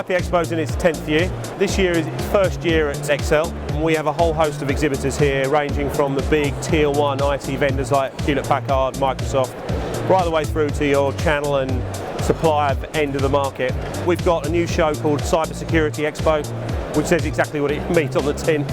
IP EXPO's in its 10th year. This year is its first year at Excel. We have a whole host of exhibitors here, ranging from the big tier 1 IT vendors like Hewlett Packard, Microsoft, right the way through to your channel and supplier end of the market. We've got a new show called Cybersecurity Expo, which says exactly what it means on the tin.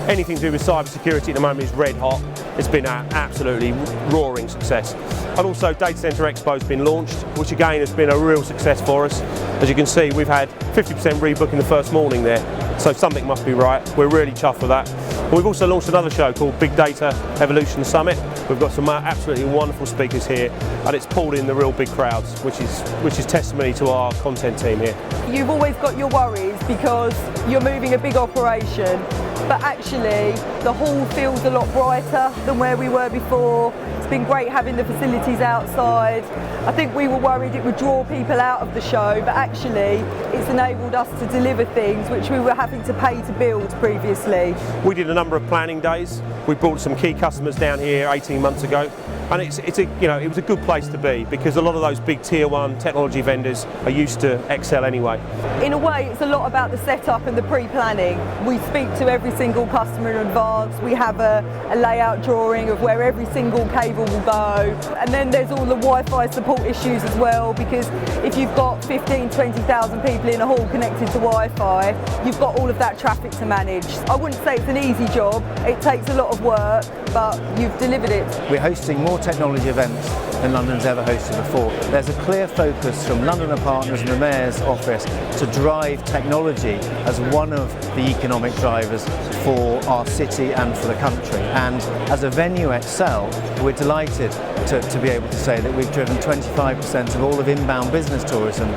Anything to do with cybersecurity at the moment is red hot. It's been an absolutely roaring success. And also Data Center Expo has been launched, which again has been a real success for us. As you can see, we've had 50% rebooking the first morning there, so something must be right. We're really chuffed with that. And we've also launched another show called Big Data Evolution Summit. We've got some absolutely wonderful speakers here, and it's pulled in the real big crowds, which is testimony to our content team here. You've always got your worries because you're moving a big operation, but actually the hall feels a lot brighter than where we were before. It's been great having the facilities outside. I think we were worried it would draw people out of the show, but actually it's enabled us to deliver things which we were having to pay to build previously. We did a number of planning days. We brought some key customers down here 18 months ago, and it was a good place to be because a lot of those big tier 1 technology vendors are used to Excel anyway. In a way, it's a lot about the setup and the pre-planning. We speak to every single customer in advance. We have a layout drawing of where every single cable will go, and then there's all the Wi-Fi support issues as well, because if you've got 15,000–20,000 people in a hall connected to Wi-Fi, you've got all of that traffic to manage. I wouldn't say it's an easy job. It takes a lot of work, but you've delivered it. We're hosting more technology events than London's ever hosted before. There's a clear focus from London Partners and the Mayor's office to drive technology as one of the economic drivers for our city and for the country. And as a venue Excel, we're delighted to be able to say that we've driven 25% of all of inbound business tourism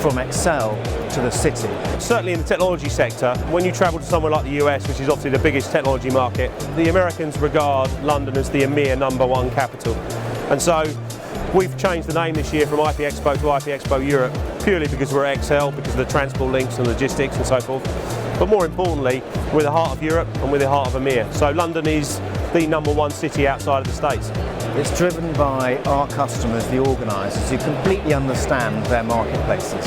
from Excel to the city. Certainly in the technology sector, when you travel to somewhere like the US, which is obviously the biggest technology market, the Americans regard London as the EMEA #1 capital. And so we've changed the name this year from IP EXPO to IP EXPO Europe, purely because we're Excel, because of the transport links and logistics and so forth. But more importantly, we're the heart of Europe and we're the heart of EMEA. So London is the #1 city outside of the States. It's driven by our customers, the organisers, who completely understand their marketplaces.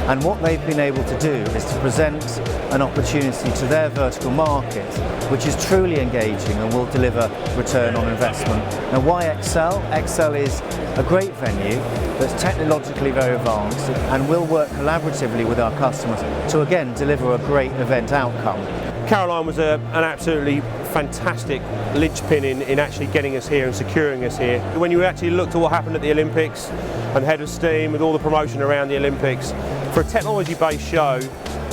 And what they've been able to do is to present an opportunity to their vertical market, which is truly engaging and will deliver return on investment. Now, why Excel? Excel is a great venue that's technologically very advanced and will work collaboratively with our customers to again deliver a great event outcome. Caroline was an absolutely fantastic linchpin in actually getting us here and securing us here. When you actually looked at what happened at the Olympics and head of steam with all the promotion around the Olympics, for a technology-based show,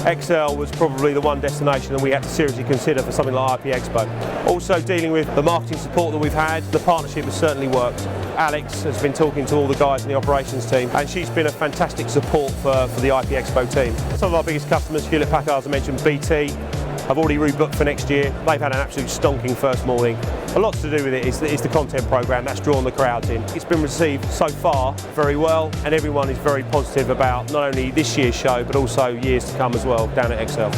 Excel was probably the one destination that we had to seriously consider for something like IP EXPO. Also dealing with the marketing support that we've had, the partnership has certainly worked. Alex has been talking to all the guys in the operations team, and she's been a fantastic support for the IP EXPO team. Some of our biggest customers, Hewlett Packard, as I mentioned, BT, have already rebooked for next year. They've had an absolute stonking first morning. A lot to do with it is the content programme that's drawn the crowds in. It's been received so far very well, and everyone is very positive about not only this year's show but also years to come as well down at Excel.